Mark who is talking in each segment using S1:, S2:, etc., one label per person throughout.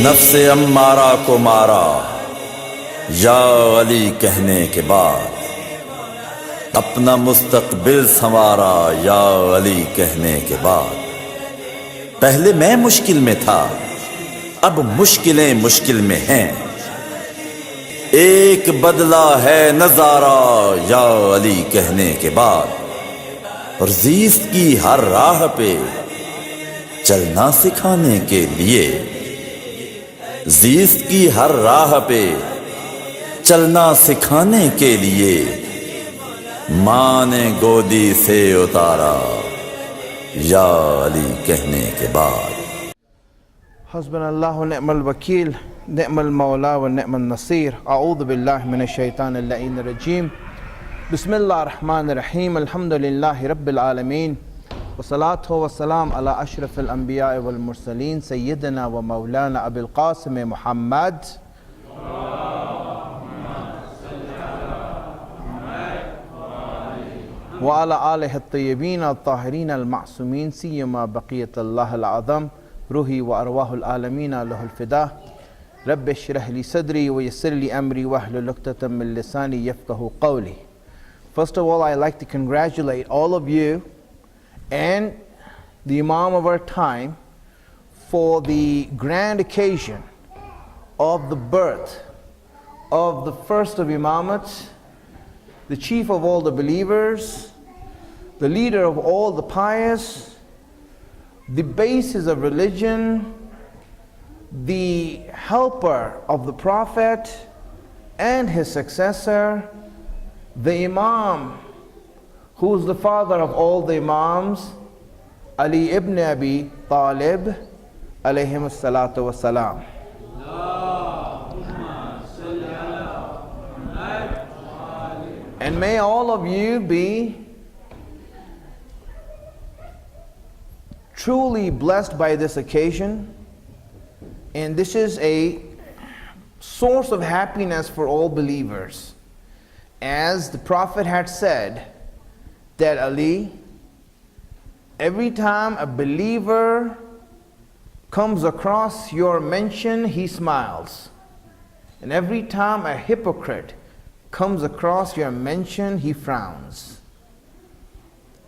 S1: नफ्स अम्मारा को मारा या अली कहने के बाद, अपना मुस्तकबिल संवारा या अली कहने के बाद। पहले मैं मुश्किल में था, अब मुश्किलें मुश्किल में हैं, एक बदला है नजारा या अली कहने के बाद। और ज़ीस्त की हर राह पे चलना सिखाने के लिए, ज़ीस्त की हर राह पे चलना सिखाने के लिए, माँ ने गोदी से उतारा या अली कहने के बाद।
S2: हस्बुनल्लाहु व निअमल वकील, निअमल मौला व निअमन नसीर। अऊज़ु बिल्लाहि मिनश शैतानिर रजीम। बिस्मिल्लाहिर रहमानिर रहीम। अल्हम्दुलिल्लाहि रब्बिल आलमीन। वस्सलातु वस्सलाम अला अशरफिल अंबिया वल मुरसलीन सय्यदना व मौलाना अबुल क़ासिम मुहम्मद व अला आलिहि अत्तय्यबीन अत्ताहिरीन अल-मासूमीन सियमा बक़ियतुल्लाहिल आज़म रूही व अरवाहुल आलमीन लहुल फ़िदा। रब्बि इश्रह ली सदरी व यस्सिर ली अमरी वहलुल उक़दतम मिन लिसानी यफ़क़हू क़ौली। First of all, I'd like to congratulate all of you and the Imam of our time for the grand occasion of the birth of the first of Imamat, the chief of all the believers, the leader of all the pious, the basis of religion, the helper of the Prophet and his successor, the Imam who is the father of all the Imams, Ali ibn Abi Talib alayhim salatu wassalam. And may all of you be truly blessed by this occasion. And this is a source of happiness for all believers. As the Prophet had said, that Ali, every time a believer comes across your mention, he smiles. And every time a hypocrite comes across your mention, he frowns.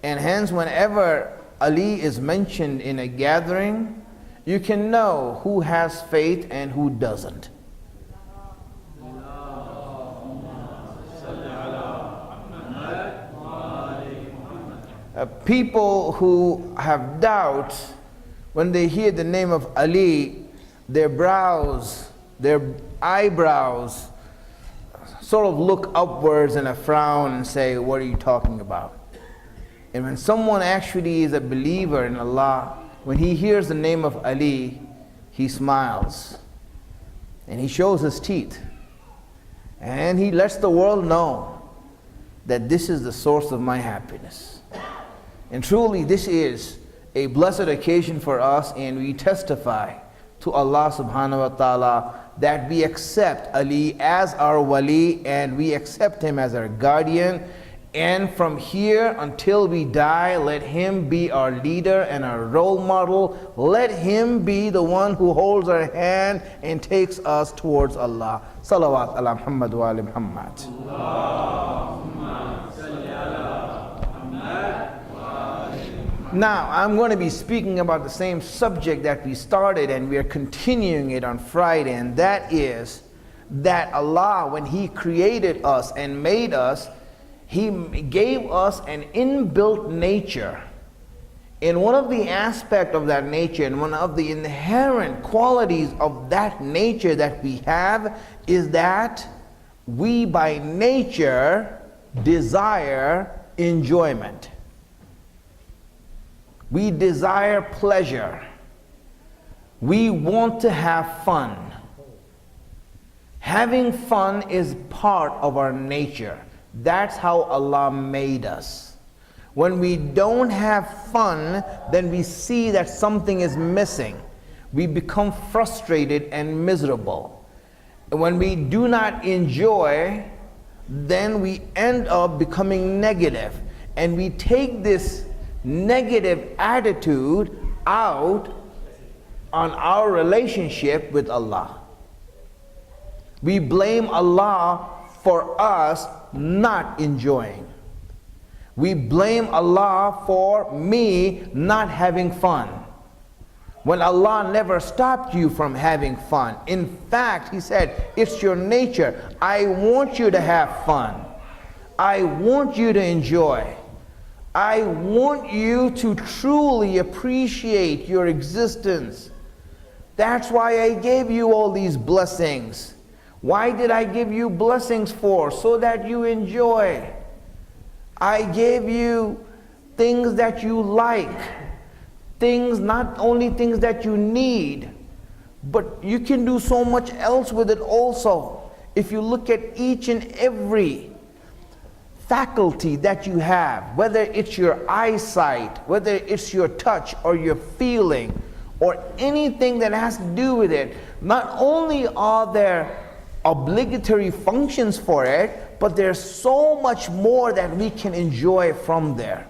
S2: And hence, whenever Ali is mentioned in a gathering, you can know who has faith and who doesn't. People who have doubts, when they hear the name of Ali, their brows, their eyebrows sort of look upwards in a frown and say, what are you talking about? And when someone actually is a believer in Allah, when he hears the name of Ali, he smiles and he shows his teeth and he lets the world know that this is the source of my happiness. And truly this is a blessed occasion for us, and we testify to Allah subhanahu wa ta'ala that we accept Ali as our wali and we accept him as our guardian. And from here until we die, let him be our leader and our role model. Let him be the one who holds our hand and takes us towards Allah. Salawat ala Muhammad wa ali Muhammad. Now, I'm going to be speaking about the same subject that we started, and we are continuing it on Friday, and that is that Allah, when He created us and made us, He gave us an inbuilt nature. And one of the aspects of that nature, and one of the inherent qualities of that nature that we have, is that we by nature desire enjoyment. We desire pleasure. We want to have fun. Having fun is part of our nature. That's how Allah made us. When we don't have fun, then we see that something is missing. We become frustrated and miserable. When we do not enjoy, then we end up becoming negative. And we take this negative attitude out on our relationship with Allah. We blame Allah for us not enjoying. We blame Allah for me not having fun, when Allah never stopped you from having fun. In fact, He said, it's your nature. I want you to have fun. I want you to enjoy. I want you to truly appreciate your existence. That's why I gave you all these blessings. Why did I give you blessings for? So that you enjoy. I gave you things that you like. Things, not only things that you need, but you can do so much else with it also. If you look at each and every faculty that you have, whether it's your eyesight, whether it's your touch or your feeling, or anything that has to do with it, not only are there obligatory functions for it, but there's so much more that we can enjoy from there.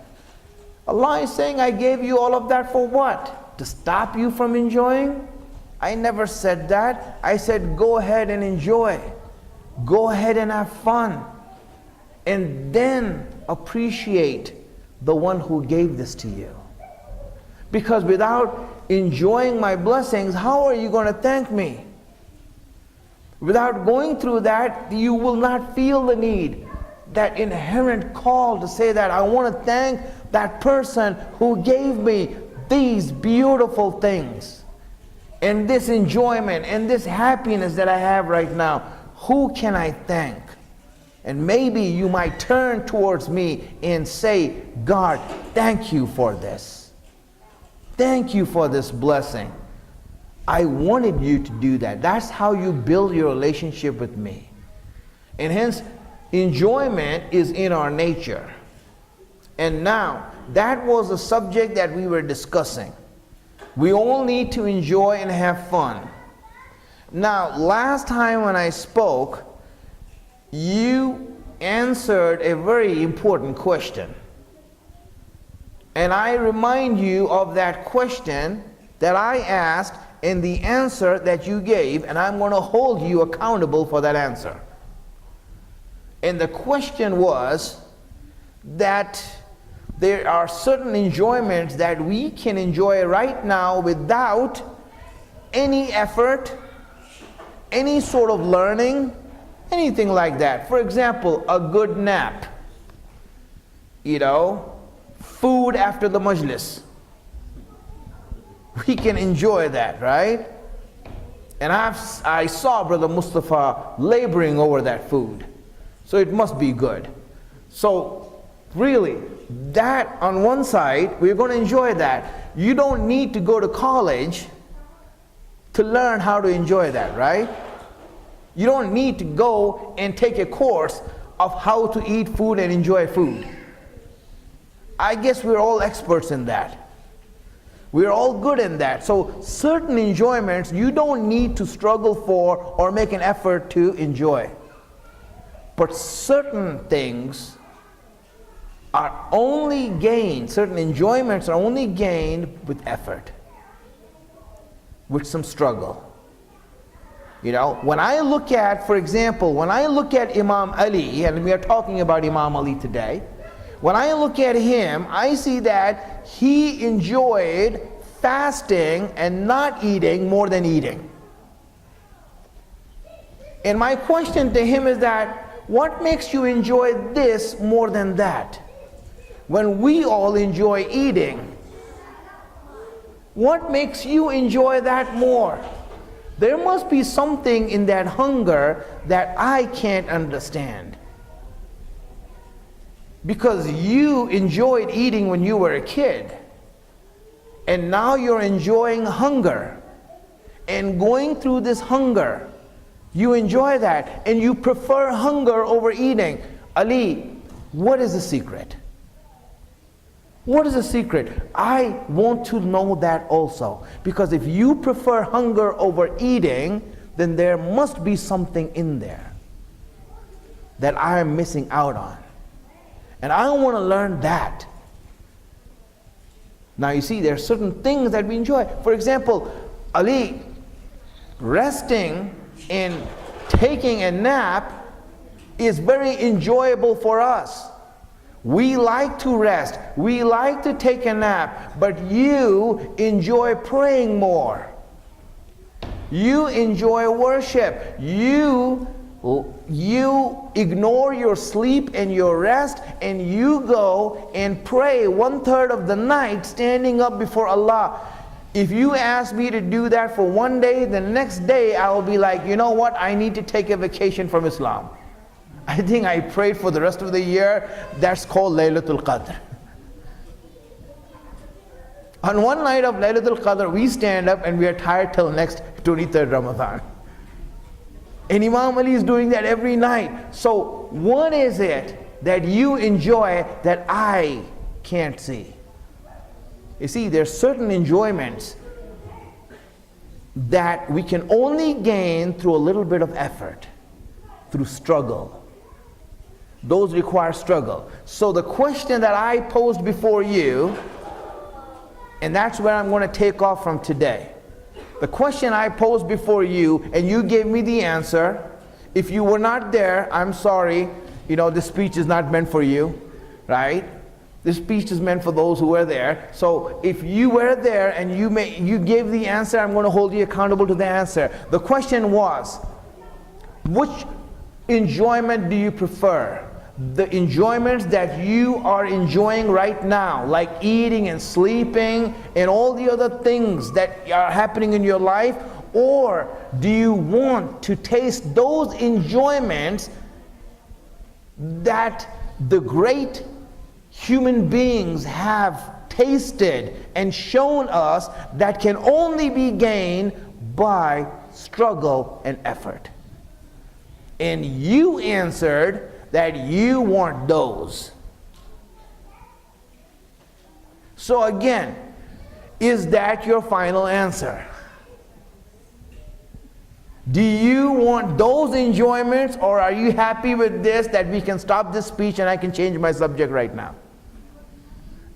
S2: Allah is saying, I gave you all of that for what? To stop you from enjoying? I never said that. I said, go ahead and enjoy. Go ahead and have fun. And then appreciate the one who gave this to you. Because without enjoying my blessings, how are you going to thank me? Without going through that, you will not feel the need, that inherent call to say that I want to thank that person who gave me these beautiful things and this enjoyment and this happiness that I have right now. Who can I thank? And maybe you might turn towards me and say, God, thank you for this. Thank you for this blessing. I wanted you to do that. That's how you build your relationship with me. And hence, enjoyment is in our nature. And now, that was the subject that we were discussing. We all need to enjoy and have fun. Now, last time when I spoke, you answered a very important question. And I remind you of that question that I asked and the answer that you gave, and I'm going to hold you accountable for that answer. And the question was that there are certain enjoyments that we can enjoy right now without any effort, any sort of learning, anything like that. For example, a good nap, food after the majlis. We can enjoy that, right? And I saw Brother Mustafa laboring over that food. So it must be good. So really, that on one side, we're going to enjoy that. You don't need to go to college to learn how to enjoy that, right? You don't need to go and take a course of how to eat food and enjoy food. I guess we're all experts in that. We're all good in that. So certain enjoyments you don't need to struggle for or make an effort to enjoy. But certain things are only gained, certain enjoyments are only gained with effort, with some struggle. When I look at, for example, when I look at Imam Ali, and we are talking about Imam Ali today, when I look at him, I see that he enjoyed fasting and not eating more than eating. And my question to him is that, what makes you enjoy this more than that? When we all enjoy eating, what makes you enjoy that more? There must be something in that hunger that I can't understand. Because you enjoyed eating when you were a kid, and now you're enjoying hunger. And going through this hunger, you enjoy that, and you prefer hunger over eating. Ali, what is the secret? What is the secret? I want to know that also. Because if you prefer hunger over eating, then there must be something in there that I am missing out on. And I want to learn that. Now you see, there are certain things that we enjoy. For example, Ali, resting and taking a nap is very enjoyable for us. We like to rest, we like to take a nap, but you enjoy praying more. You enjoy worship. You ignore your sleep and your rest, and you go and pray 1/3 of the night standing up before Allah. If you ask me to do that for one day, the next day I will be like, you know what, I need to take a vacation from Islam. I think I prayed for the rest of the year. That's called Laylatul Qadr. On one night of Laylatul Qadr, we stand up and we are tired till next 23rd Ramadan. And Imam Ali is doing that every night. So what is it that you enjoy that I can't see? You see, there's certain enjoyments that we can only gain through a little bit of effort, through struggle. Those require struggle. So the question that I posed before you, and that's where I'm going to take off from today. The question I posed before you, and you gave me the answer. If you were not there, I'm sorry. You know, this speech is not meant for you, right? This speech is meant for those who were there. So if you were there and you gave the answer, I'm going to hold you accountable to the answer. The question was, which enjoyment do you prefer? The enjoyments that you are enjoying right now, like eating and sleeping and all the other things that are happening in your life, or do you want to taste those enjoyments that the great human beings have tasted and shown us that can only be gained by struggle and effort? And you answered that you want those. So again, is that your final answer? Do you want those enjoyments, or are you happy with this, that we can stop this speech and I can change my subject right now?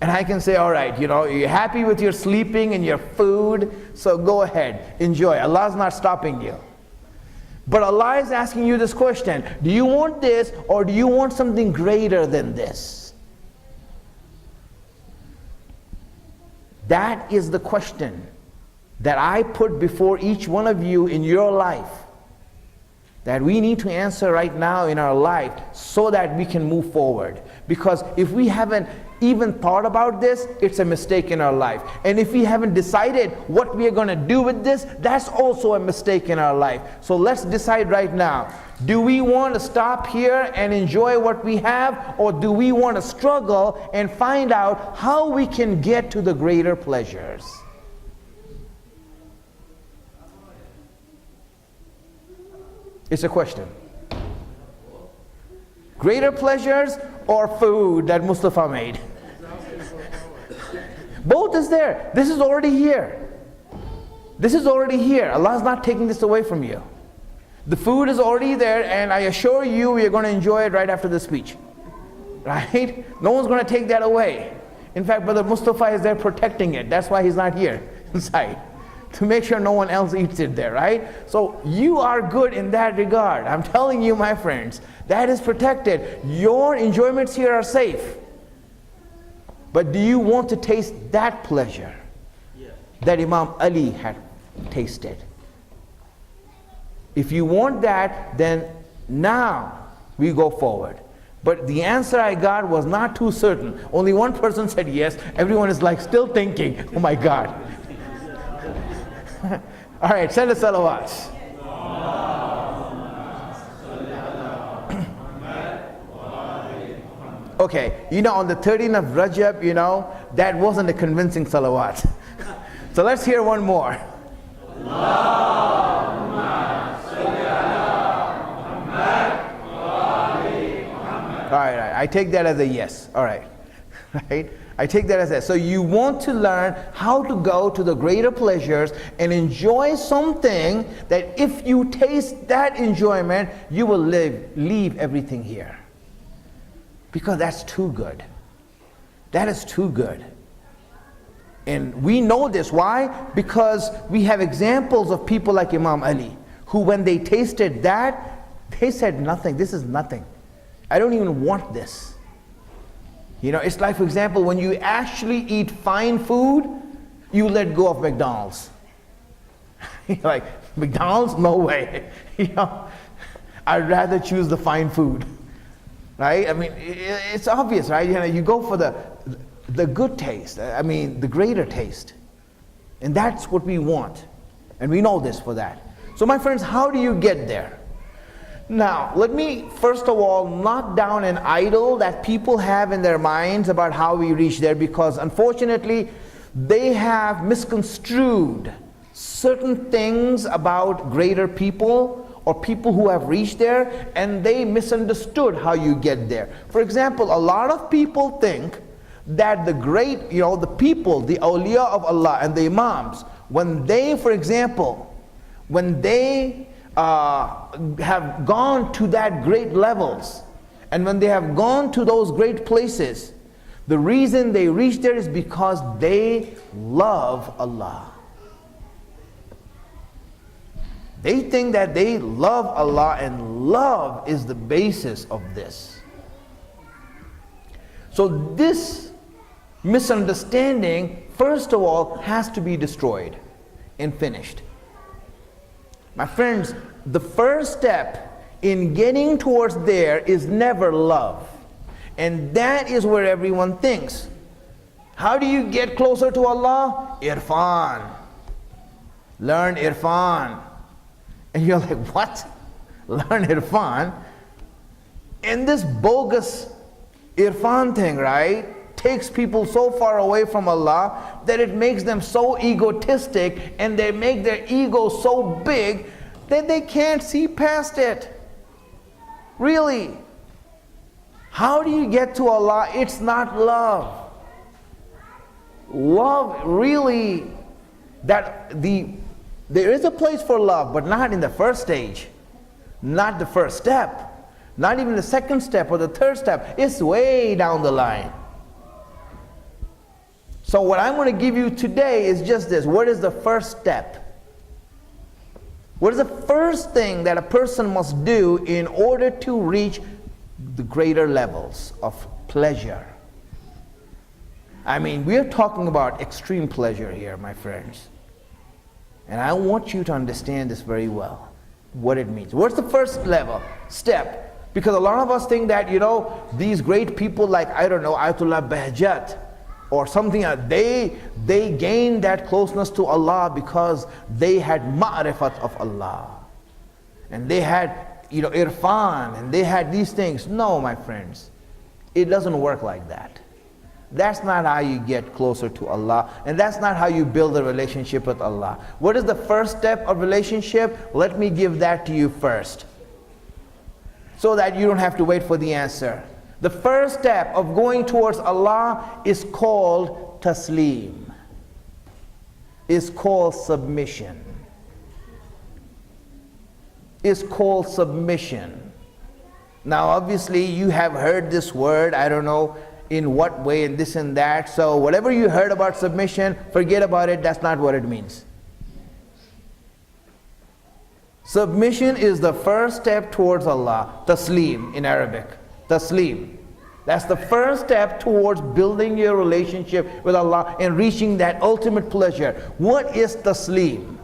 S2: And I can say, all right, you know, you're happy with your sleeping and your food, so go ahead, enjoy. Allah's not stopping you. But Allah is asking you this question: do you want this, or do you want something greater than this? That is the question that I put before each one of you in your life, that we need to answer right now in our life so that we can move forward. Because if we haven't even thought about this, it's a mistake in our life. And if we haven't decided what we are going to do with this, that's also a mistake in our life. So let's decide right now. Do we want to stop here and enjoy what we have, or do we want to struggle and find out how we can get to the greater pleasures? It's a question. Greater pleasures or food that Mustafa made? Both is there. This is already here. This is already here. Allah is not taking this away from you. The food is already there, and I assure you we are going to enjoy it right after the speech. Right? No one's going to take that away. In fact, Brother Mustafa is there protecting it. That's why he's not here inside, to make sure no one else eats it there, right? So you are good in that regard. I'm telling you, my friends, that is protected. Your enjoyments here are safe. But do you want to taste that pleasure that Imam Ali had tasted? If you want that, then now we go forward. But the answer I got was not too certain. Only one person said yes. Everyone is like still thinking, oh my God. All right, send a salawats. Okay, you know, on the 13th of Rajab, you know, that wasn't a convincing salawat. So let's hear one more. All right, I take that as a yes. All right, right? I take that as a yes. So you want to learn how to go to the greater pleasures and enjoy something that if you taste that enjoyment, you will leave everything here. Because that's too good. That is too good. And we know this. Why? Because we have examples of people like Imam Ali, who when they tasted that, they said nothing. This is nothing. I don't even want this. You know, it's like, for example, when you actually eat fine food, you let go of McDonald's. You're like, McDonald's? No way. You know, I'd rather choose the fine food. Right? I mean, it's obvious, right? You know, you go for the good taste. I mean, the greater taste. And that's what we want. And we know this for that. So my friends, how do you get there? Now, let me first of all knock down an idol that people have in their minds about how we reach there, because unfortunately, they have misconstrued certain things about greater people or people who have reached there, and they misunderstood how you get there. For example, a lot of people think that the great, the people, the awliya of Allah and the imams, when they, for example, when they have gone to that great levels, and when they have gone to those great places, the reason they reach there is because they love Allah. They think that they love Allah, and love is the basis of this. So this misunderstanding, first of all, has to be destroyed and finished. My friends, the first step in getting towards there is never love. And that is where everyone thinks. How do you get closer to Allah? Irfan. Learn Irfan. And you're like, what? Learn Irfan? And this bogus Irfan thing, right, takes people so far away from Allah that it makes them so egotistic, and they make their ego so big that they can't see past it. Really. How do you get to Allah? It's not love. Love really, there is a place for love, but not in the first stage. Not the first step. Not even the second step or the third step. It's way down the line. So what I'm going to give you today is just this. What is the first step? What is the first thing that a person must do in order to reach the greater levels of pleasure? I mean, we're talking about extreme pleasure here, my friends. And I want you to understand this very well, what it means. What's the first step? Because a lot of us think that, these great people like, Ayatollah Bahjat or something, they gained that closeness to Allah because they had ma'rifat of Allah. And they had, irfan, and they had these things. No, my friends, it doesn't work like that. That's not how you get closer to Allah, and that's not how you build a relationship with Allah. What is the first step of relationship? Let me give that to you first, so that you don't have to wait for the answer. The first step of going towards Allah is called taslim. It's called submission. It's called submission. Now obviously you have heard this word, I don't know in what way, and this and that. So whatever you heard about submission, forget about it. That's not what it means. Submission is the first step towards Allah. Taslim in Arabic. Taslim. That's the first step towards building your relationship with Allah and reaching that ultimate pleasure. What is taslim?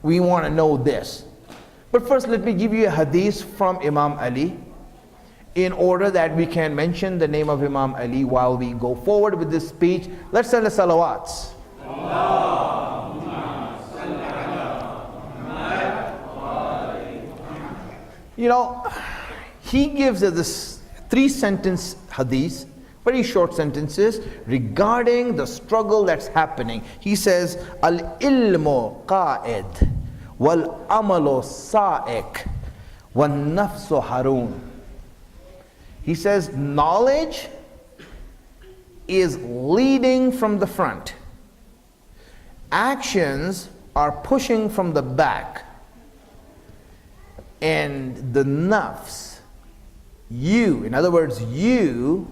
S2: We want to know this. But first, let me give you a hadith from Imam Ali, in order that we can mention the name of Imam Ali while we go forward with this speech. Let's send the salawats. He gives us this 3-sentence hadith, very short sentences, regarding the struggle that's happening. He says, Al-ilmu qa'id, wal-amalu sa'ik, wal-nafsu harun. He says, knowledge is leading from the front. Actions are pushing from the back. And the nafs, you, in other words, you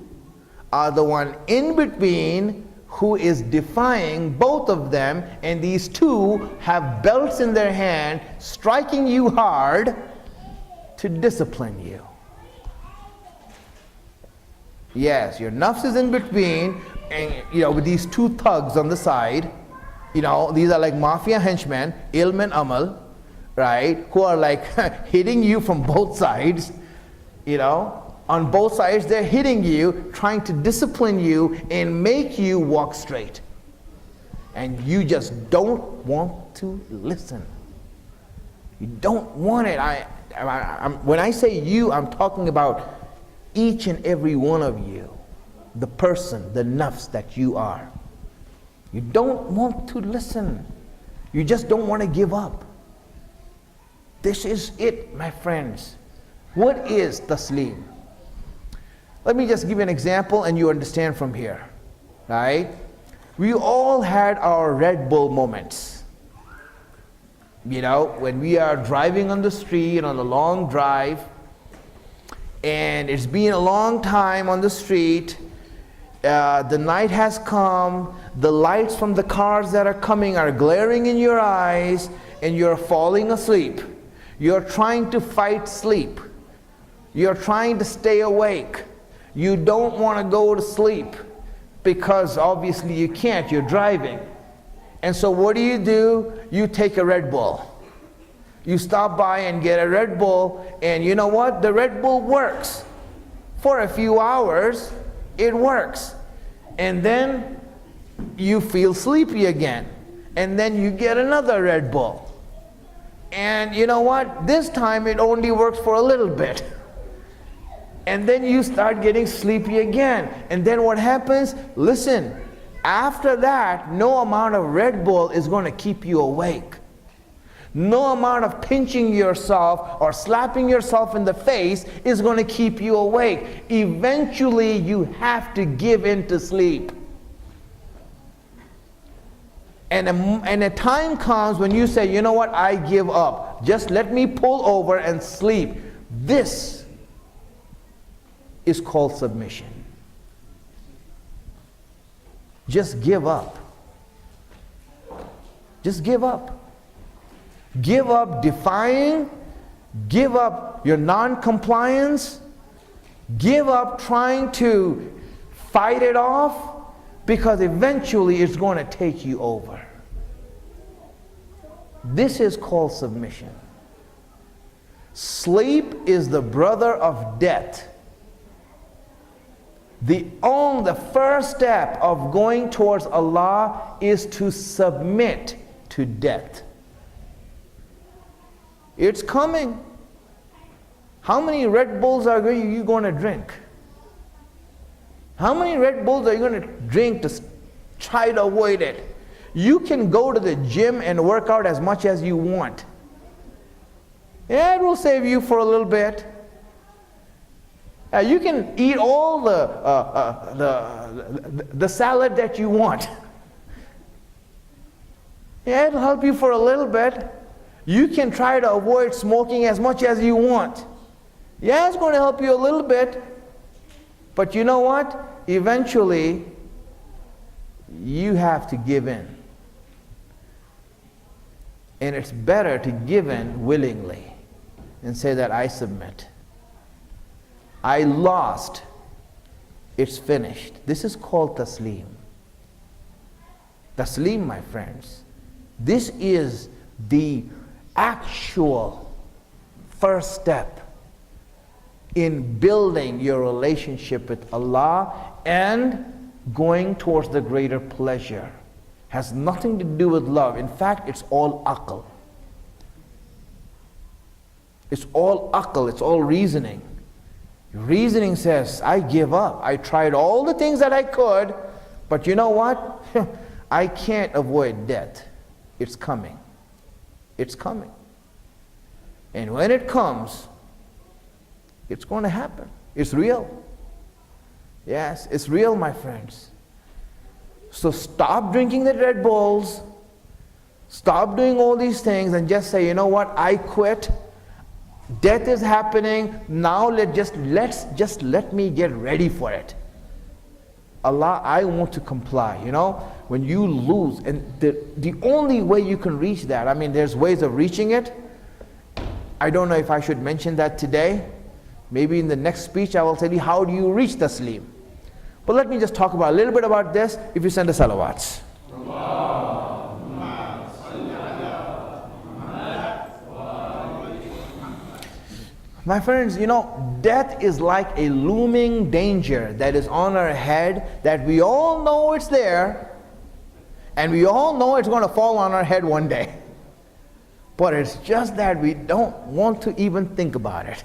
S2: are the one in between who is defying both of them, and these two have belts in their hand, striking you hard to discipline you. Yes, your nafs is in between, and with these two thugs on the side, these are like mafia henchmen, ilm and amal, right, who are like hitting you from both sides, on both sides they're hitting you, trying to discipline you and make you walk straight. And you just don't want to listen. You don't want it. When I say you, I'm talking about each and every one of you, the person, the nafs that you are. You don't want to listen. You just don't want to give up. This is it, my friends. What is taslim? Let me just give you an example and you understand from here, right? We all had our Red Bull moments. When we are driving on the street on a long drive, and it's been a long time on the street, the night has come, the lights from the cars that are coming are glaring in your eyes, and you're falling asleep. You're trying to fight sleep. You're trying to stay awake. You don't want to go to sleep because obviously you can't, you're driving. And so what do? You take a Red Bull. You stop by and get a Red Bull, and you know what? The Red Bull works. For a few hours, it works. And then you feel sleepy again. And then you get another Red Bull. And you know what? This time it only works for a little bit. And then you start getting sleepy again. And then what happens? Listen, after that, no amount of Red Bull is going to keep you awake. No amount of pinching yourself or slapping yourself in the face is going to keep you awake. Eventually, you have to give in to sleep. And a time comes when you say, you know what, I give up. Just let me pull over and sleep. This is called submission. Just give up. Just give up. Give up defying. Give up your non-compliance. Give up trying to fight it off, because eventually it's going to take you over. This is called submission. Sleep is the brother of death. The first step of going towards Allah is to submit to death. It's coming. How many Red Bulls are you going to drink? How many Red Bulls are you going to drink to try to avoid it? You can go to the gym and work out as much as you want. Yeah, it will save you for a little bit. You can eat all the salad that you want. Yeah, it'll help you for a little bit. You can try to avoid smoking as much as you want. Yeah, it's going to help you a little bit. But you know what? Eventually, you have to give in. And it's better to give in willingly and say that I submit. I lost. It's finished. This is called taslim. Taslim, my friends. This is the actual first step in building your relationship with Allah and going towards the greater pleasure. Has nothing to do with love. In fact, it's all aql. It's all aql, it's all reasoning. Reasoning says, I give up. I tried all the things that I could, but you know what? I can't avoid death. It's coming. It's coming. And when it comes, it's going to happen. It's real. Yes, it's real, my friends. So stop drinking the Red Bulls. Stop doing all these things and just say, you know what? I quit. Death is happening. Now let me get ready for it. Allah, I want to comply. You know, when you lose, and the only way you can reach that, I mean, there's ways of reaching it. I don't know if I should mention that today. Maybe in the next speech I will tell you how do you reach taslim. But let me just talk about a little bit about this if you send the salawats. My friends, you know, death is like a looming danger that is on our head, that we all know it's there, and we all know it's going to fall on our head one day. But it's just that we don't want to even think about it.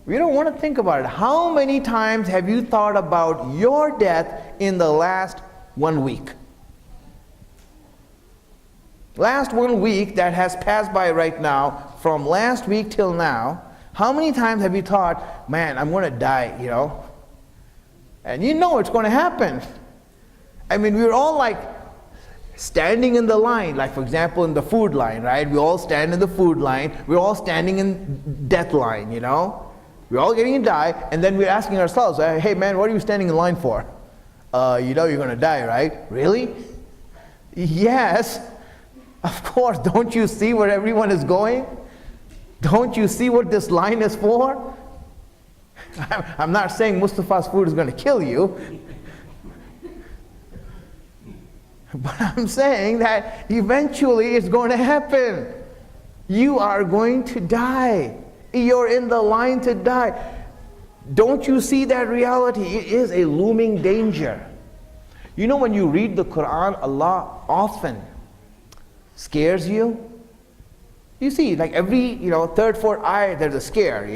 S2: We don't want to think about it. How many times have you thought about your death in the last 1 week? Last 1 week that has passed by right now, from last week till now, how many times have you thought, man, I'm going to die, you know? And you know it's going to happen. I mean, we're all like standing in the line, like for example in the food line, right? We all stand in the food line. We're all standing in death line, you know? We're all getting to die, and then we're asking ourselves, hey man, what are you standing in line for? You know you're going to die, right? Really? Yes. Of course. Don't you see where everyone is going? Don't you see what this line is for? I'm not saying Mustafa's food is going to kill you. But I'm saying that eventually it's going to happen. You are going to die. You're in the line to die. Don't you see that reality? It is a looming danger. You know, when you read the Quran, Allah often scares you. You see, like every, third, fourth ayah, there's a scare,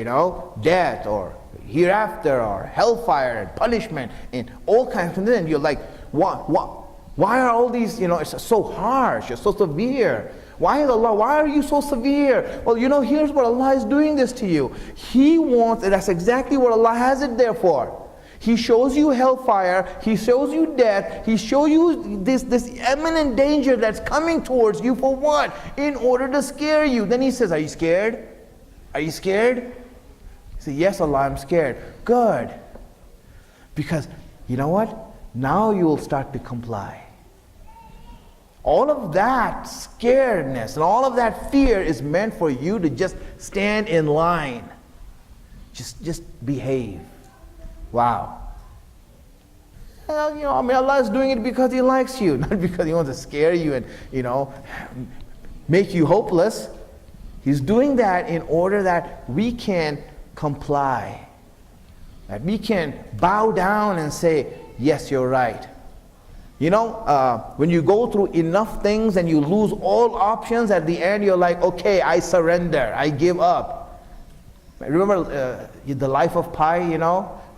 S2: death or hereafter or hellfire and punishment and all kinds of things. And you're like, why are all these, it's so harsh, it's so severe. Why are you so severe? Well, here's what Allah is doing this to you. He wants, and that's exactly what Allah has it there for. He shows you hellfire, He shows you death, He shows you this imminent danger that's coming towards you for what? In order to scare you. Then He says, are you scared? Are you scared? You say, yes, Allah, I'm scared. Good. Because, you know what? Now you will start to comply. All of that scaredness and all of that fear is meant for you to just stand in line. Just behave. Wow. Well, Allah is doing it because He likes you, not because He wants to scare you and, make you hopeless. He's doing that in order that we can comply. That we can bow down and say, yes, you're right. When you go through enough things and you lose all options, at the end you're like, okay, I surrender, I give up. Remember the life of Pi,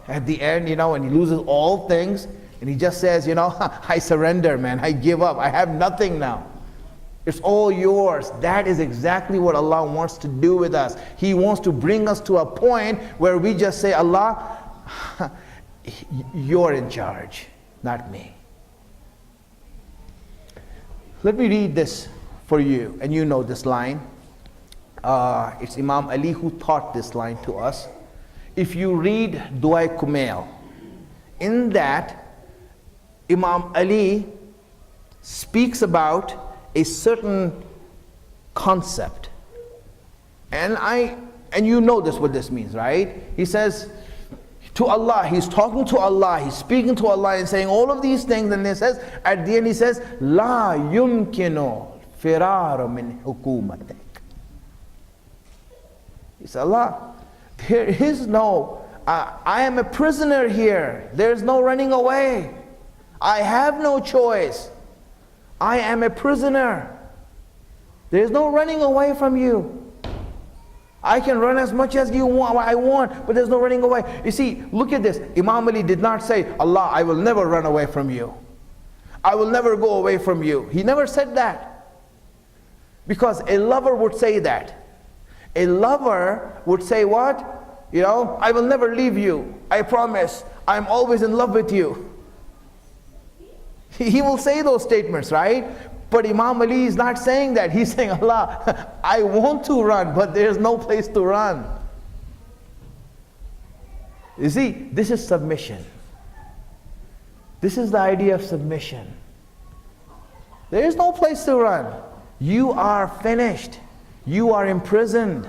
S2: at the end, when he loses all things, and he just says, I surrender, man, I give up, I have nothing now. It's all yours. That is exactly what Allah wants to do with us. He wants to bring us to a point where we just say, Allah, you're in charge, not me. Let me read this for you, and you know this line. It's Imam Ali who taught this line to us. If you read Dua Kumail, in that Imam Ali speaks about a certain concept. And you know this, what this means, right? He says to Allah, he's talking to Allah, he's speaking to Allah and saying all of these things, and he says, at the end he says, La yumkinu firaru min hukumatik. He says, Allah, there is no, I am a prisoner here. There's no running away. I have no choice. I am a prisoner. There's no running away from you. I can run as much as I want, but there's no running away. You see, look at this. Imam Ali did not say, Allah, I will never run away from you. I will never go away from you. He never said that. Because a lover would say that. A lover would say what? I will never leave you. I promise. I'm always in love with you. He will say those statements, right? But Imam Ali is not saying that. He's saying, Allah, I want to run, but there's no place to run. You see, this is submission. This is the idea of submission. There is no place to run. You are finished. You are imprisoned.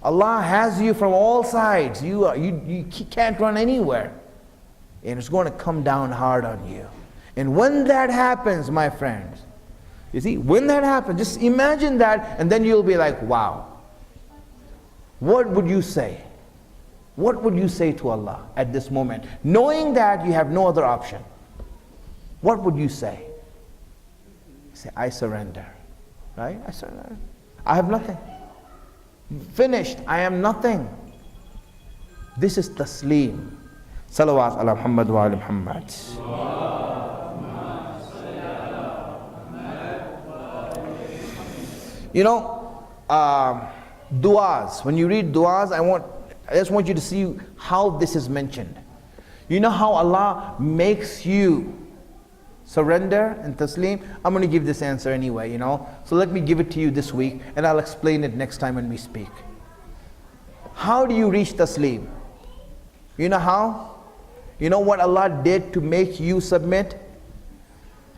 S2: Allah has you from all sides. You can't run anywhere. And it's going to come down hard on you. And when that happens, my friends, you see, when that happens, just imagine that, and then you'll be like, wow. What would you say? What would you say to Allah at this moment? Knowing that you have no other option. What would you say? Say, I surrender. Right? I surrender. I have nothing. Finished. I am nothing. This is taslim. Salawat ala Muhammad wa ala Muhammad. You know, du'as. When you read du'as, I just want you to see how this is mentioned. You know how Allah makes you surrender and taslim? I'm going to give this answer anyway, you know. So let me give it to you this week, and I'll explain it next time when we speak. How do you reach taslim? You know how? You know what Allah did to make you submit?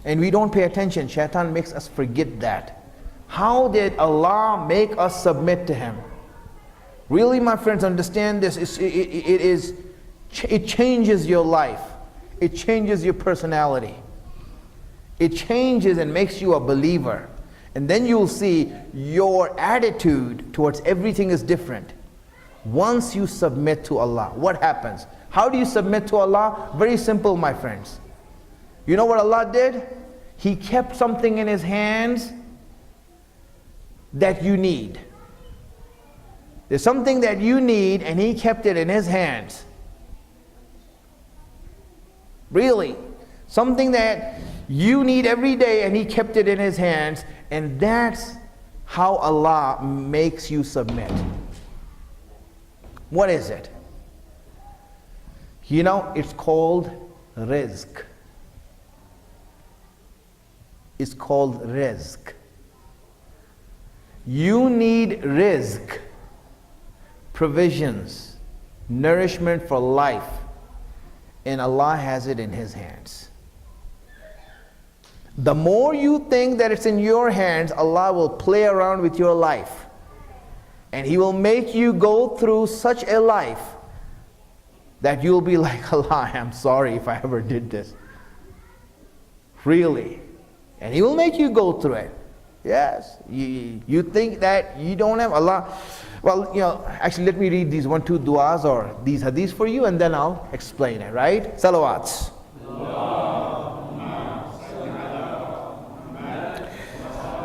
S2: And we don't pay attention. Shaitan makes us forget that. How did Allah make us submit to Him? Really, my friends, understand this. It changes your life. It changes your personality. It changes and makes you a believer. And then you'll see your attitude towards everything is different. Once you submit to Allah, what happens? How do you submit to Allah? Very simple, my friends. You know what Allah did? He kept something in His hands that you need. There's something that you need, and He kept it in His hands. Really. Something that you need every day, and He kept it in His hands. And that's how Allah makes you submit. What is it? You know, it's called rizq. It's called rizq. You need rizq, provisions, nourishment for life, and Allah has it in His hands. The more you think that it's in your hands, Allah will play around with your life. And He will make you go through such a life that you'll be like, Allah, I'm sorry if I ever did this. Really. And He will make you go through it. Yes. You think that you don't have Allah. Well, you know, actually let me read these 1-2 du'as or these hadiths for you, and then I'll explain it, right? Salawats.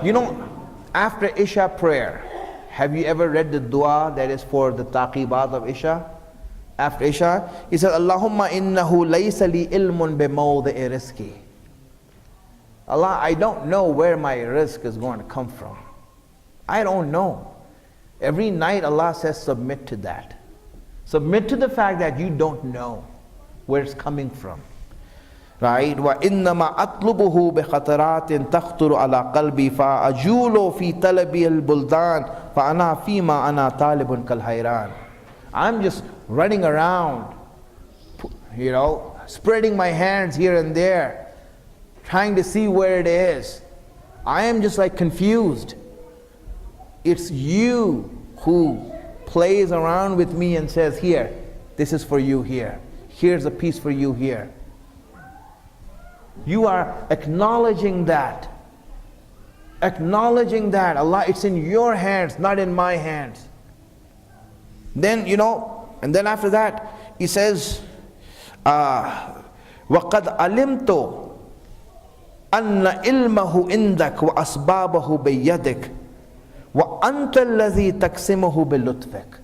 S2: You know, after Isha prayer, have you ever read the dua that is for the taqibat of Isha? After Isha, he said, Allahumma innahu laysa li ilmun bimawdi'i rizqi. Allah, I don't know where my rizq is going to come from. I don't know. Every night Allah says, submit to that. Submit to the fact that you don't know where it's coming from. Right? وَإِنَّمَا أَطْلُبُهُ بِخَطَرَاتٍ تَخْطُرُ عَلَى قَلْبِي فَأَجُولُ فِي طَلَبِي الْبُلْدَانِ فَأَنَا فِي مَا أَنَا طَالِبٌ كَالْحَيْرَانِ. I'm just running around, you know, spreading my hands here and there, trying to see where it is. I am just like confused. It's you who plays around with me and says, here, this is for you here. Here's a piece for you here. You are acknowledging that. Acknowledging that, Allah, it's in your hands, not in my hands. Then, you know, and then after that, he says, وَقَدْ عَلِمْتُ أَنَّ إِلْمَهُ عِنْدَكَ وَأَسْبَابَهُ بِيَدِكَ وَأَنْتَ الَّذِي تَقْسِمُهُ بِلُطْفِكَ.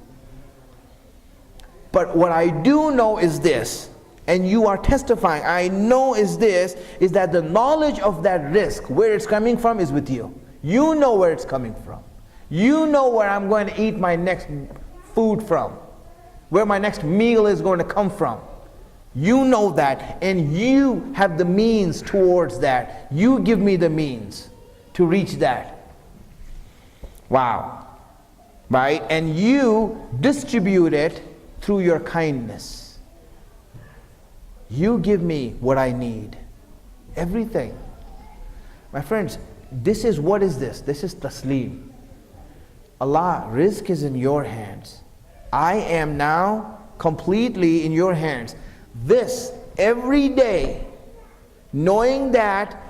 S2: But what I do know is this, and you are testifying, I know is this, is that the knowledge of that rizq, where it's coming from, is with you. You know where it's coming from. You know where I'm going to eat my next food from, where my next meal is going to come from. You know that, and you have the means towards that. You give me the means to reach that. Wow. Right? And you distribute it through your kindness. You give me what I need. Everything. My friends, this is, what is this? This is taslim. Allah, rizq is in your hands. I am now completely in your hands. This, every day, knowing that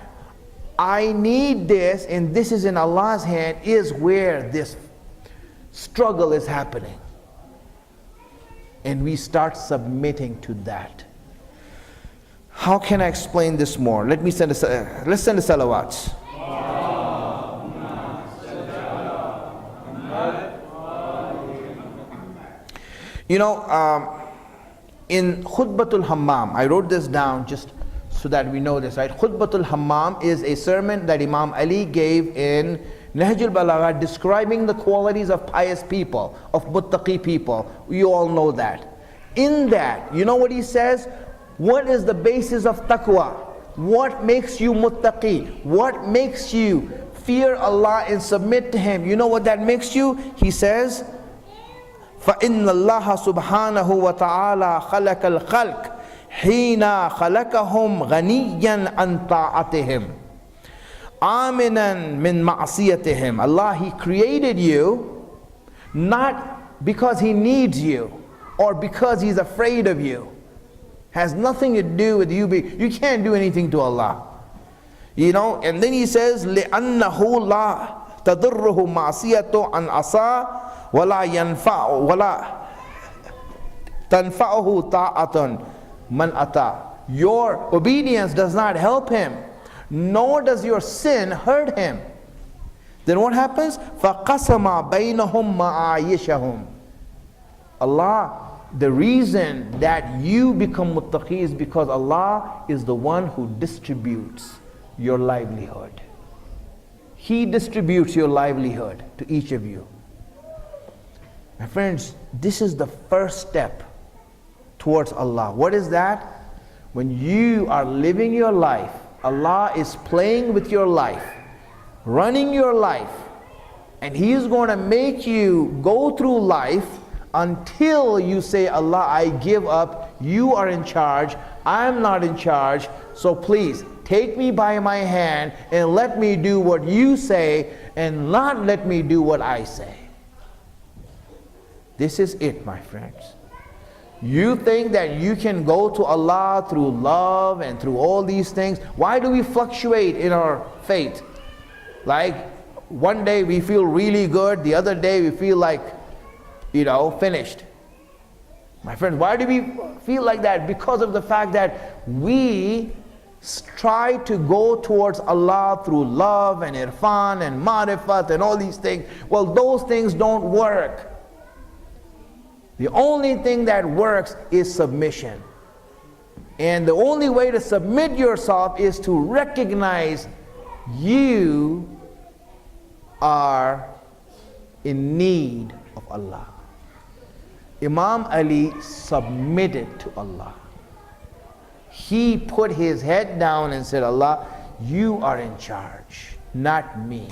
S2: I need this and this is in Allah's hand, is where this struggle is happening. And we start submitting to that. How can I explain this more? Let's send the salawats. You know, in Khutbatul Hammam, I wrote this down just so that we know this, right? Khutbatul Hammam is a sermon that Imam Ali gave in Nahjul Balagha, describing the qualities of pious people, of muttaqi people. You all know that. In that, you know what he says? What is the basis of taqwa? What makes you muttaqi? What makes you fear Allah and submit to Him? You know what that makes you? He says, فَإِنَّ اللَّهَ سُبْحَانَهُ وَتَعَالَى خَلَقَ الْخَلْقِ حِينَ خَلَقَهُمْ غَنِيًّا عَنْ طَاعَتِهِمْ آمِنًا مِنْ مَعْصِيَتِهِمْ. Allah, He created you not because He needs you or because He's afraid of you. Has nothing to do with you. You can't do anything to Allah. You know, and then He says, لِأَنَّهُ لَا تَضُرُّهُ مَعْصِيَةُ عَنْ أَصَى وَلَا يَنْفَعُ وَلَا تَنْفَعُهُ طَاعَةٌ مَنْ أَتَى. Your obedience does not help him, nor does your sin hurt him. Then what happens? فَقَسَمَ بَيْنَهُمْ مَعَايِشَهُمْ. Allah, the reason that you become muttaqi is because Allah is the one who distributes your livelihood. He distributes your livelihood to each of you. My friends, this is the first step towards Allah. What is that? When you are living your life, Allah is playing with your life, running your life, and He is going to make you go through life until you say, Allah, I give up, you are in charge, I am not in charge, so please take me by my hand and let me do what you say and not let me do what I say. This is it, my friends. You think that you can go to Allah through love and through all these things. Why do we fluctuate in our faith? Like one day we feel really good, the other day we feel like, finished. My friends, why do we feel like that? Because of the fact that we try to go towards Allah through love and irfan and marifat and all these things. Well, those things don't work. The only thing that works is submission. And the only way to submit yourself is to recognize you are in need of Allah. Imam Ali submitted to Allah. He put his head down and said, Allah, you are in charge, not me.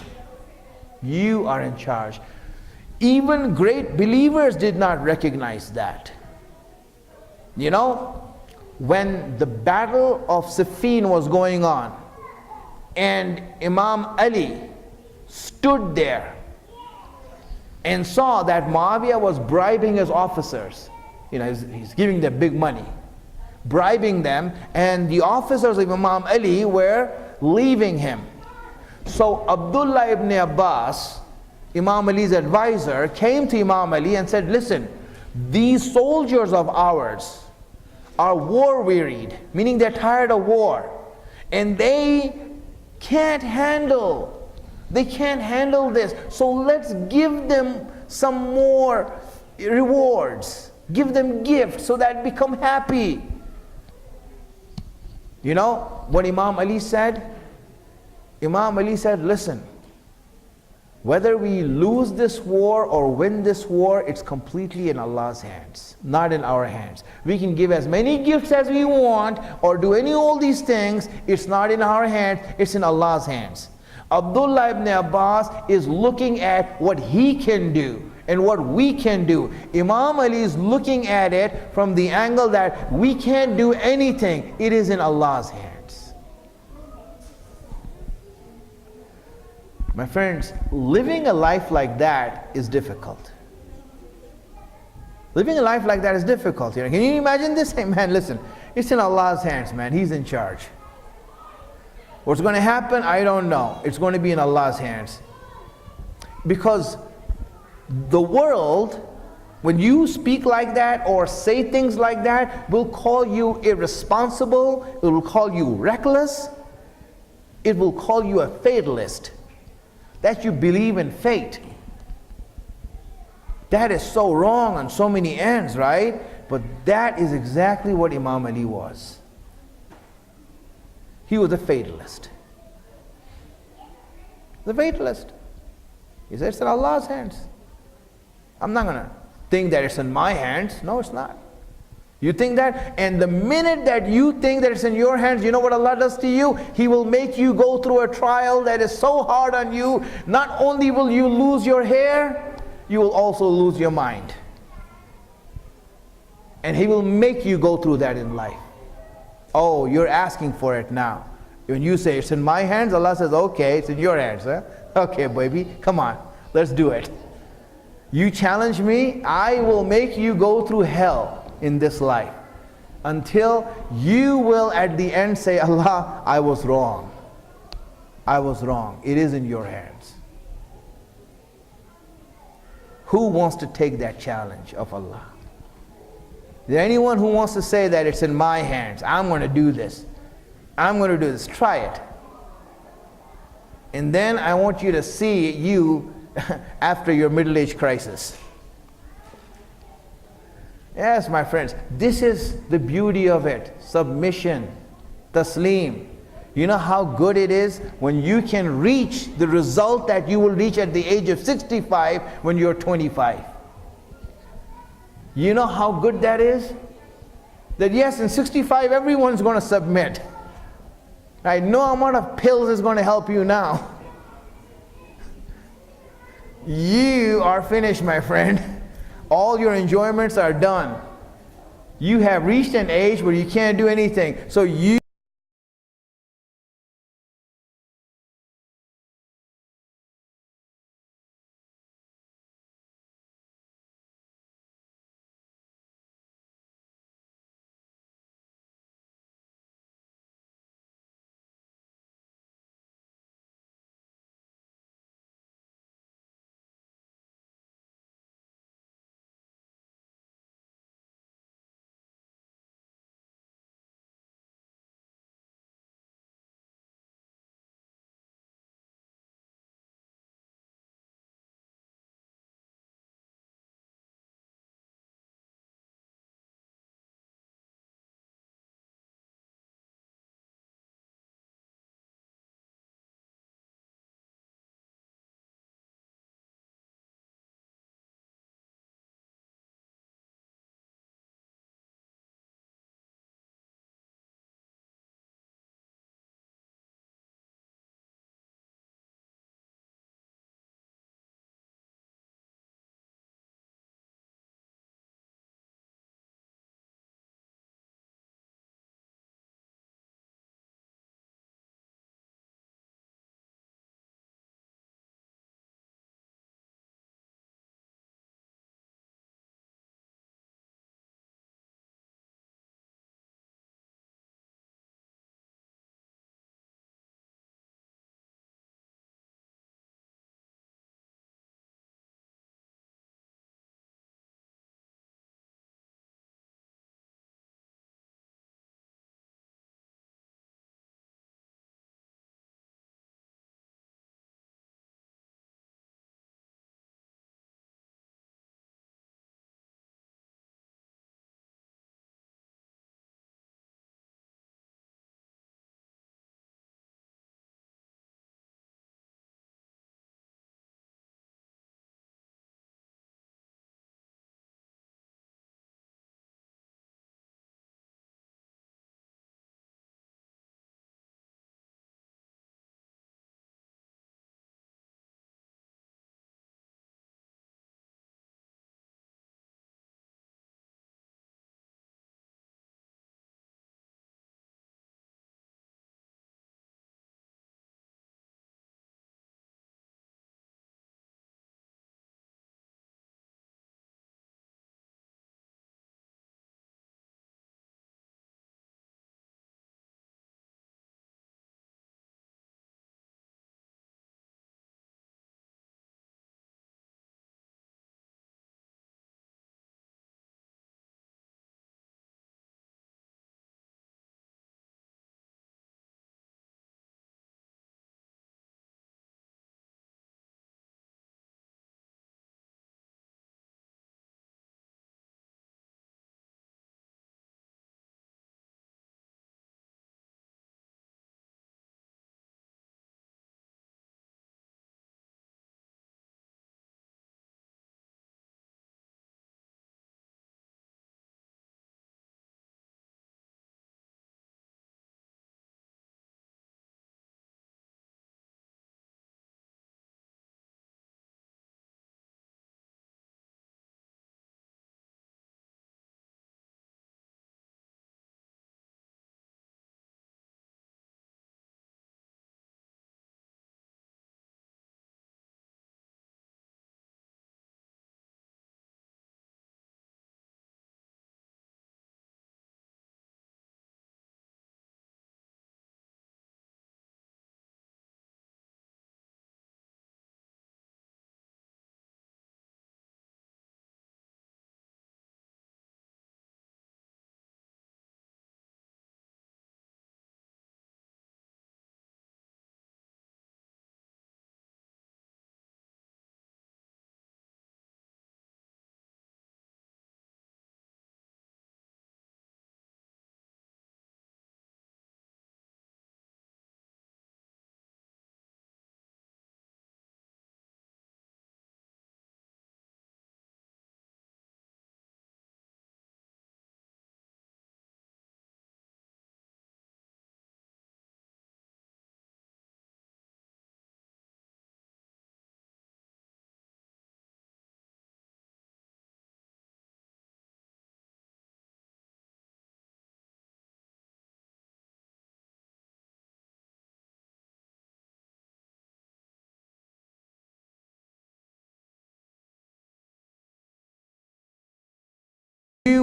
S2: You are in charge. Even great believers did not recognize that. You know, when the battle of Siffin was going on and Imam Ali stood there and saw that Muawiyah was bribing his officers, he's giving them big money, bribing them, and the officers of Imam Ali were leaving him. So Abdullah ibn Abbas, Imam Ali's advisor, came to Imam Ali and said, listen, these soldiers of ours are war wearied, meaning they're tired of war, and they can't handle this. So let's give them some more rewards, give them gifts so that they become happy. You know what Imam Ali said? Imam Ali said, listen, whether we lose this war or win this war, it's completely in Allah's hands, not in our hands. We can give as many gifts as we want or do all these things. It's not in our hands, it's in Allah's hands. Abdullah ibn Abbas is looking at what he can do and what we can do. Imam Ali is looking at it from the angle that we can't do anything. It is in Allah's hands. My friends, living a life like that is difficult. Living a life like that is difficult. Can you imagine this? Hey man, listen, it's in Allah's hands, man. He's in charge. What's going to happen? I don't know. It's going to be in Allah's hands. Because the world, when you speak like that or say things like that, will call you irresponsible, it will call you reckless, it will call you a fatalist, that you believe in fate. That is so wrong on so many ends, right? But that is exactly what Imam Ali was. He was a fatalist. The fatalist. He said, it's in Allah's hands. I'm not going to think that it's in my hands. No, it's not. You think that? And the minute that you think that it's in your hands, you know what Allah does to you? He will make you go through a trial that is so hard on you. Not only will you lose your hair, you will also lose your mind. And He will make you go through that in life. Oh, you're asking for it now. When you say it's in my hands, Allah says, okay, it's in your hands. Huh? Okay, baby, come on, let's do it. You challenge me, I will make you go through hell in this life until you will at the end say, Allah, I was wrong. I was wrong. It is in your hands. Who wants to take that challenge of Allah? Is there anyone who wants to say that it's in my hands? I'm going to do this. I'm going to do this. Try it. And then I want you to see you after your middle-age crisis. Yes, my friends, this is the beauty of it. Submission, taslim. You know how good it is when you can reach the result that you will reach at the age of 65 when you're 25. You know how good that is? That yes, in 65 everyone's going to submit. Right? No amount of pills is going to help you now. You are finished, my friend. All your enjoyments are done. You have reached an age where you can't do anything. So you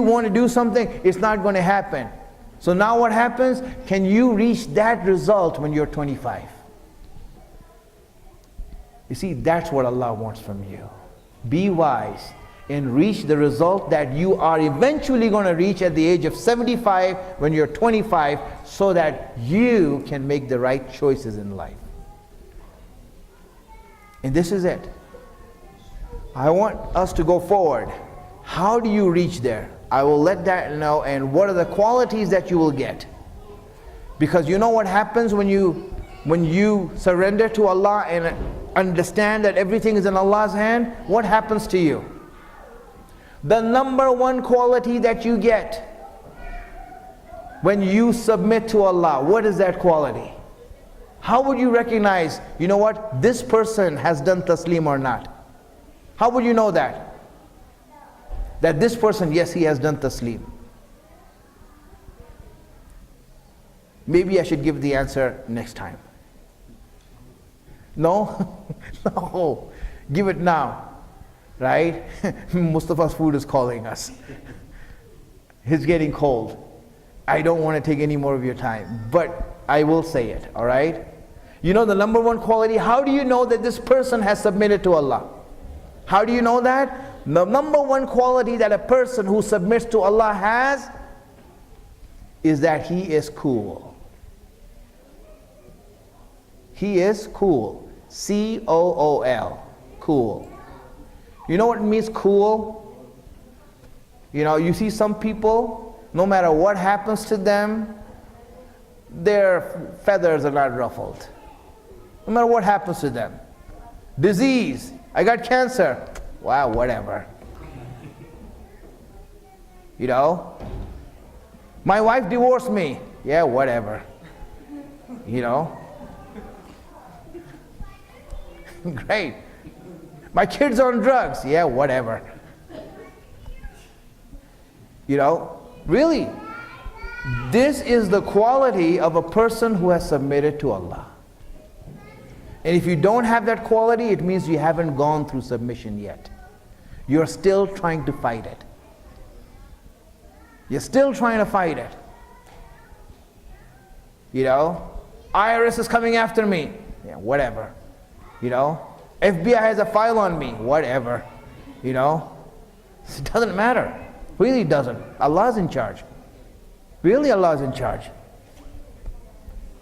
S2: want to do something, it's not going to happen. So now what happens? Can you reach that result when you're 25? You see, that's what Allah wants from you. Be wise and reach the result that you are eventually going to reach at the age of 75 when you're 25, so that you can make the right choices in life. And this is it. I want us to go forward. How do you reach there? I will let that know, and what are the qualities that you will get. Because you know what happens when you surrender to Allah and understand that everything is in Allah's hand? What happens to you? The number one quality that you get when you submit to Allah, what is that quality? How would you recognize, you know what, this person has done taslim or not? How would you know that? That this person, yes, he has done taslim. Maybe I should give the answer next time. No? No. Give it now. Right? Mustafa's food is calling us. It's getting cold. I don't want to take any more of your time, but I will say it, all right? You know the number one quality, how do you know that this person has submitted to Allah? How do you know that? The number one quality that a person who submits to Allah has is that he is cool. He is cool. C-O-O-L. Cool. You know what it means, cool? You know, you see some people, no matter what happens to them, their feathers are not ruffled. No matter what happens to them. Disease, I got cancer. Wow, whatever. You know? My wife divorced me. Yeah, whatever. You know? Great. My kids are on drugs. Yeah, whatever. You know? Really? This is the quality of a person who has submitted to Allah. And if you don't have that quality, it means you haven't gone through submission yet. You're still trying to fight it. You're still trying to fight it. You know? IRS is coming after me. Yeah, whatever. You know? FBI has a file on me. Whatever. You know? It doesn't matter. Really doesn't. Allah's in charge. Really, Allah's in charge.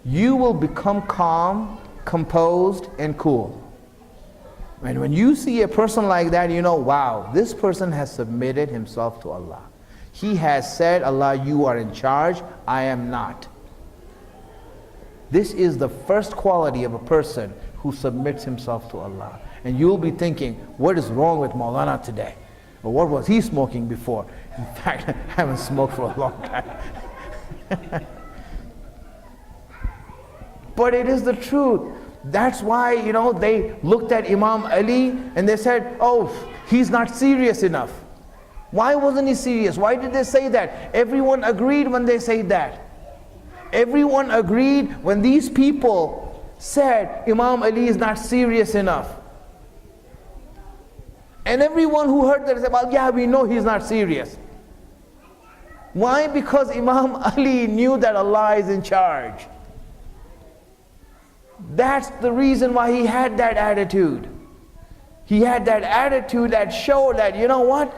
S2: You will become calm, composed, and cool. And when you see a person like that, you know, wow, this person has submitted himself to Allah. He has said, Allah, you are in charge, I am not. This is the first quality of a person who submits himself to Allah. And you'll be thinking, what is wrong with Maulana today? Or what was he smoking before? In fact, I haven't smoked for a long time. But it is the truth. That's why, you know, they looked at Imam Ali and they said, oh, he's not serious enough. Why wasn't he serious? Why did they say that? Everyone agreed when they said that. Everyone agreed when these people said Imam Ali is not serious enough. And everyone who heard that said, well, yeah, we know he's not serious. Why? Because Imam Ali knew that Allah is in charge. That's the reason why he had that attitude. He had that attitude that showed that, you know what?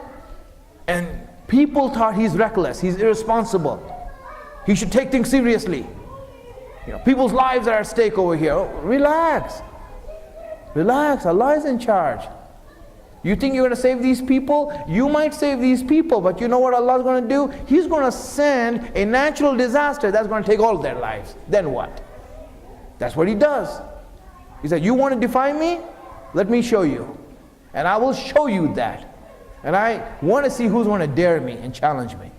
S2: And people thought he's reckless, he's irresponsible. He should take things seriously. You know, people's lives are at stake over here. Oh, relax. Relax, Allah is in charge. You think you're going to save these people? You might save these people, but you know what Allah's going to do? He's going to send a natural disaster that's going to take all of their lives. Then what? That's what he does. He said, you want to defy me? Let me show you. And I will show you that. And I want to see who's going to dare me and challenge me.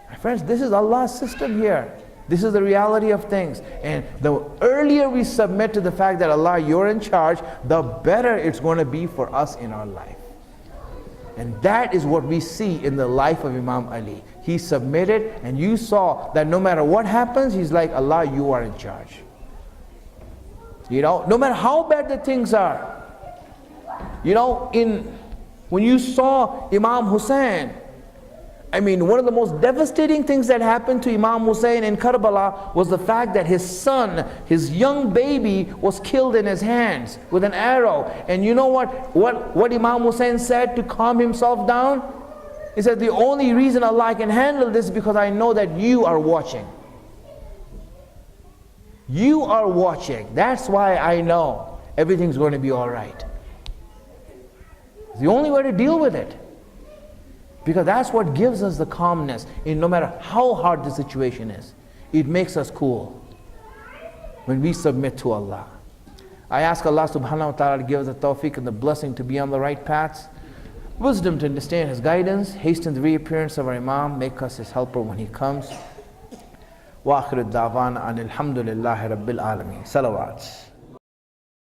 S2: My friends, this is Allah's system here. This is the reality of things. And the earlier we submit to the fact that Allah, you're in charge, the better it's going to be for us in our life. And that is what we see in the life of Imam Ali. He submitted, and you saw that no matter what happens, he's like, Allah, you are in charge. You know, no matter how bad the things are. You know, when you saw Imam Hussein, I mean, one of the most devastating things that happened to Imam Hussein in Karbala was the fact that his son, his young baby, was killed in his hands with an arrow. And you know what Imam Hussein said to calm himself down? He said, the only reason Allah can handle this is because I know that you are watching. You are watching. That's why I know everything's going to be all right. It's the only way to deal with it. Because that's what gives us the calmness in no matter how hard the situation is. It makes us cool when we submit to Allah. I ask Allah subhanahu wa ta'ala to give us the tawfiq and the blessing to be on the right paths, wisdom to understand His guidance, hasten the reappearance of our Imam, make us His helper when He comes. Wa akhiru da'wana anil hamdulillahi rabbil alameen. Salawats.